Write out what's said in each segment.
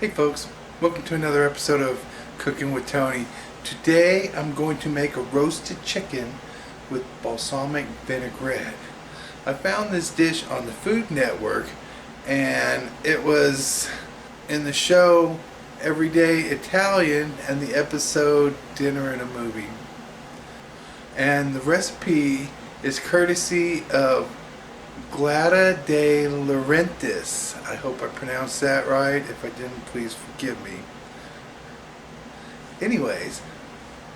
Hey folks, welcome to another episode of Cooking with Tony. Today I'm going to make a roasted chicken with balsamic vinaigrette. I found this dish on the Food Network and it was in the show Everyday Italian and the episode Dinner in a Movie. And the recipe is courtesy of Glada de Laurentiis. I hope I pronounced that right. If I didn't, please forgive me. Anyways,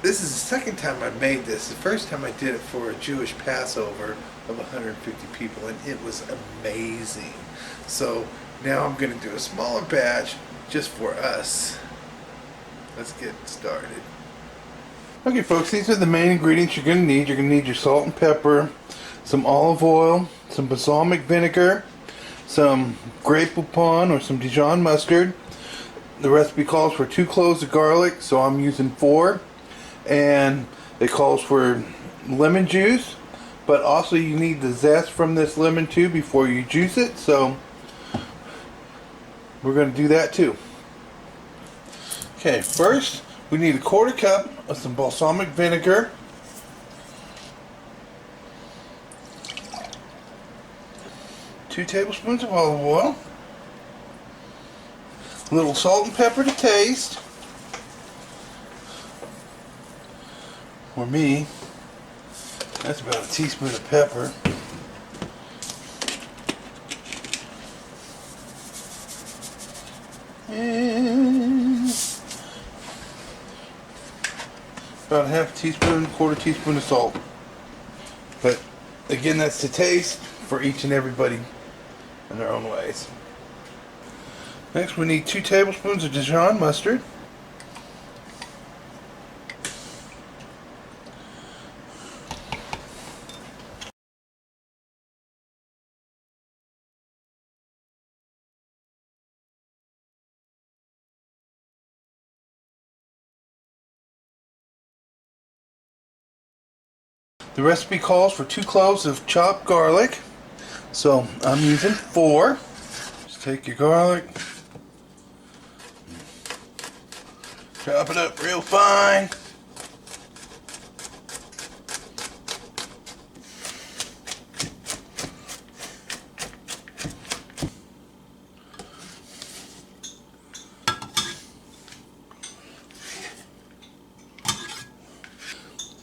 this is the second time I made this. The first time I did it for a Jewish Passover of 150 people, and it was amazing. So now I'm going to do a smaller batch just for us. Let's get started. Okay folks, these are the main ingredients you're going to need. You're going to need your salt and pepper, some olive oil, some balsamic vinegar, some Grey Poupon or some Dijon mustard. The recipe calls for 2 cloves of garlic, so I'm using 4. And it calls for lemon juice, but also you need the zest from this lemon too before you juice it, so we're going to do that too. Okay, first we need a 1/4 cup of some balsamic vinegar. 2 tablespoons of olive oil, a little salt and pepper to taste. For me, that's about a teaspoon of pepper. And about a 1/2 teaspoon, 1/4 teaspoon of salt. But again, that's to taste for each and everybody in their own ways. Next we need 2 tablespoons of Dijon mustard. The recipe calls for 2 cloves of chopped garlic, so I'm using 4. Just take your garlic, chop it up real fine.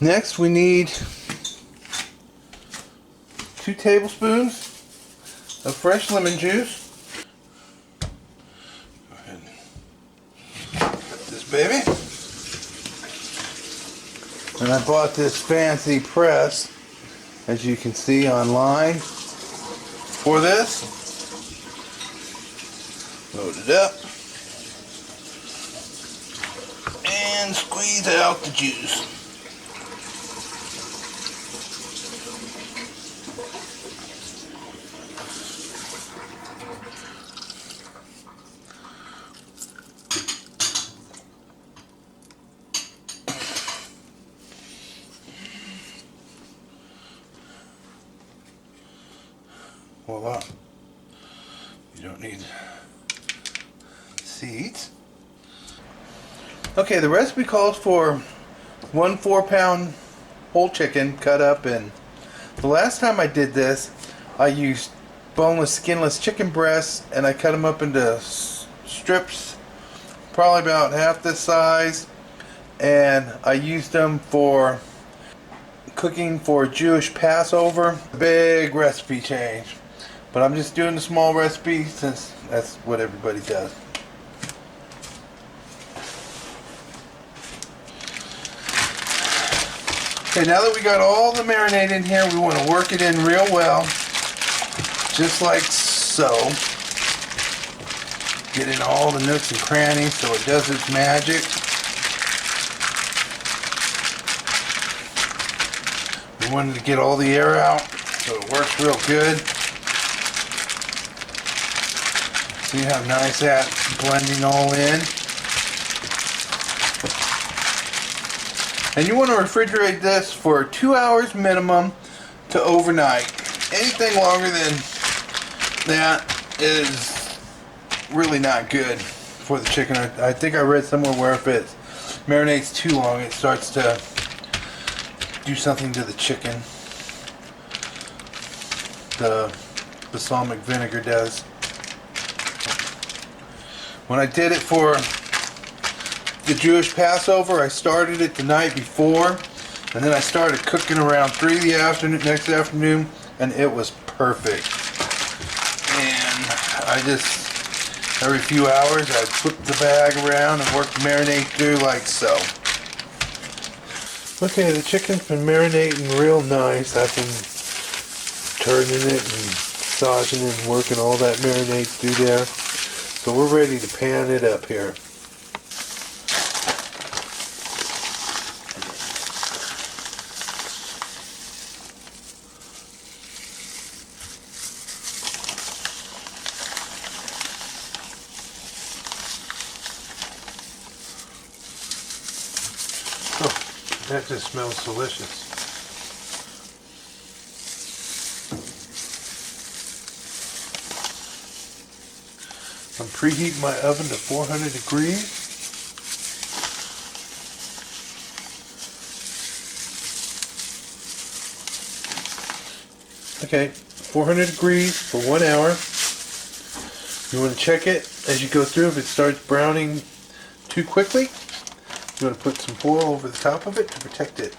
Next we need 2 tablespoons of fresh lemon juice. Go ahead and cut this baby. And I bought this fancy press, as you can see online, for this. Load it up and squeeze out the juice. Voila. You don't need seeds. Okay, the recipe calls for 1 4-pound whole chicken cut up, and the last time I did this I used boneless, skinless chicken breasts, and I cut them up into strips probably about half this size, and I used them for cooking for Jewish Passover. Big recipe change. But I'm just doing the small recipe since that's what everybody does. Okay, now that we got all the marinade in here, we want to work it in real well. Just like so. Get in all the nooks and crannies so it does its magic. We wanted to get all the air out so it works real good. See how nice that's blending all in. And you want to refrigerate this for 2 hours minimum to overnight. Anything longer than that is really not good before the chicken. I think I read somewhere where if it marinates too long, it starts to do something to the chicken. The balsamic vinegar does. When I did it for the Jewish Passover, I started it the night before, and then I started cooking around 3 the afternoon, next afternoon, and it was perfect. And I just, every few hours, I'd flip the bag around and work the marinade through like so. Okay, the chicken's been marinating real nice. I've been turning it and massaging it and working all that marinade through there. So we're ready to pan it up here. Oh, that just smells delicious. I'm preheating my oven to 400 degrees. Okay, 400 degrees for 1 hour. You want to check it as you go through. If it starts browning too quickly, you want to put some foil over the top of it to protect it.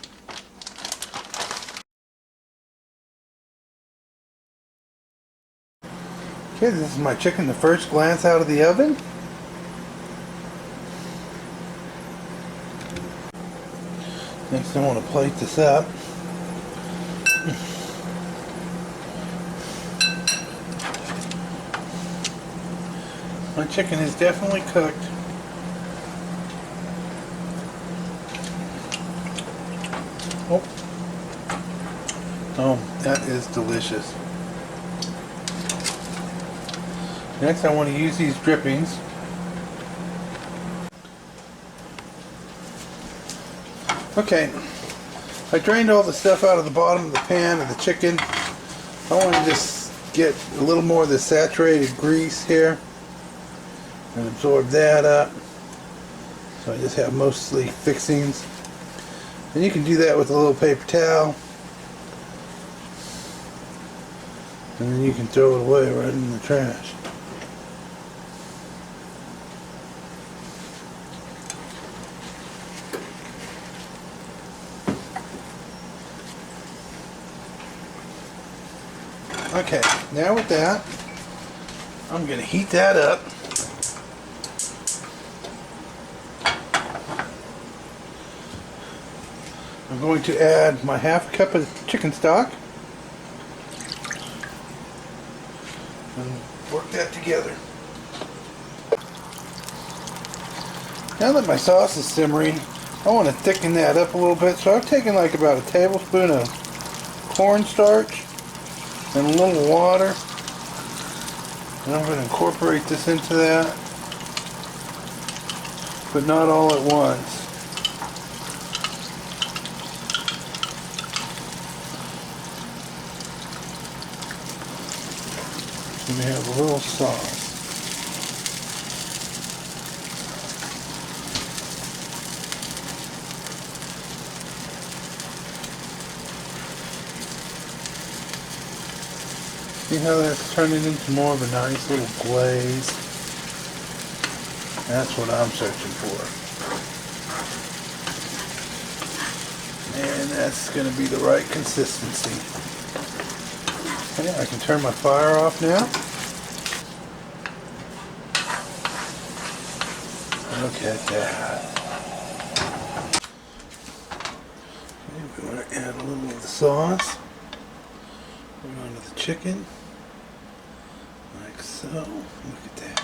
Okay, this is my chicken, the first glance out of the oven. Next I want to plate this up. My chicken is definitely cooked. Oh, that is delicious. Next I want to use these drippings. Okay, I drained all the stuff out of the bottom of the pan of the chicken. I want to just get a little more of the saturated grease here and absorb that up. So I just have mostly fixings. And you can do that with a little paper towel. And then you can throw it away right in the trash. Okay, now with that, I'm going to heat that up. I'm going to add my half cup of chicken stock and work that together. Now that my sauce is simmering, I want to thicken that up a little bit. So I've taken like about a tablespoon of cornstarch and a little water, and I'm going to incorporate this into that, but not all at once. And we have a little sauce. See how that's turning into more of a nice little glaze? That's what I'm searching for. And that's going to be the right consistency. Okay, I can turn my fire off now. Look at that. Okay, we want to add a little of the sauce. Put it onto the chicken. Like so. Look at that.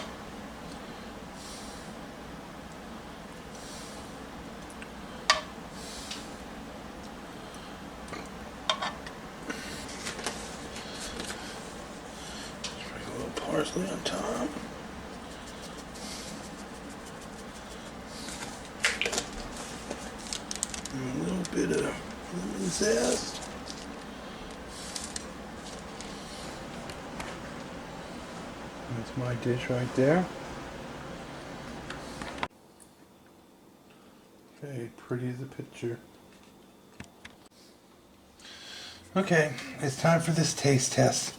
Sprinkle a little parsley on top. And a little bit of lemon zest. That's my dish right there. Okay, pretty as a picture. Okay, it's time for this taste test.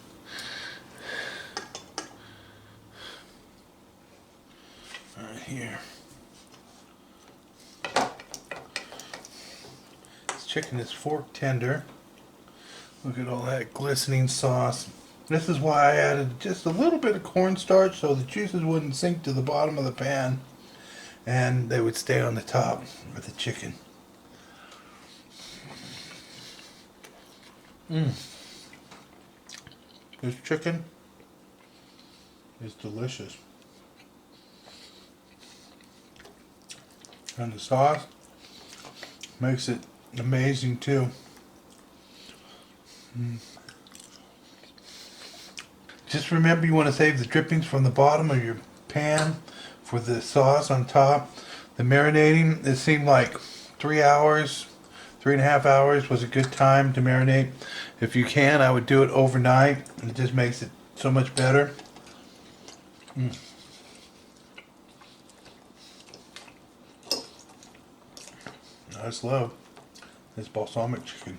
Right here. This chicken is fork tender. Look at all that glistening sauce. This is why I added just a little bit of cornstarch so the juices wouldn't sink to the bottom of the pan and they would stay on the top of the chicken. This chicken is delicious. And the sauce makes it amazing too. Just remember, you want to save the drippings from the bottom of your pan for the sauce on top. The marinating, it seemed like 3 hours, 3.5 hours was a good time to marinate. If you can, I would do it overnight. It just makes it so much better. I just love this balsamic chicken.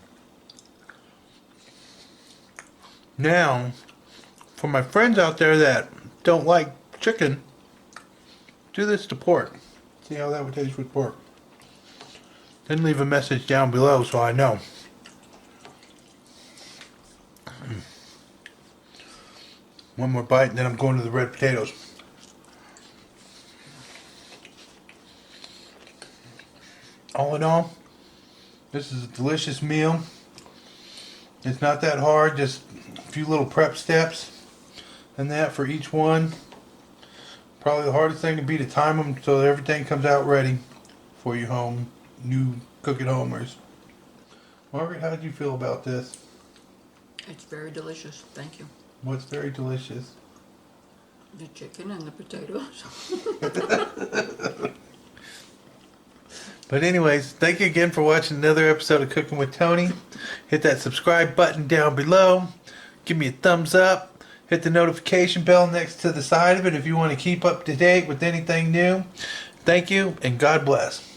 Now, for my friends out there that don't like chicken, do this to pork. See how that would taste with pork. Then leave a message down below so I know. One more bite and then I'm going to the red potatoes. All in all, this is a delicious meal. It's not that hard, just a few little prep steps and that for each one. Probably the hardest thing would be to time them so that everything comes out ready for you new cook-at-homers. Margaret, how did you feel about this? It's very delicious, thank you. What's very delicious? The chicken and the potatoes. But anyways, thank you again for watching another episode of Cooking with Tony. Hit that subscribe button down below. Give me a thumbs up. Hit the notification bell next to the side of it if you want to keep up to date with anything new. Thank you and God bless.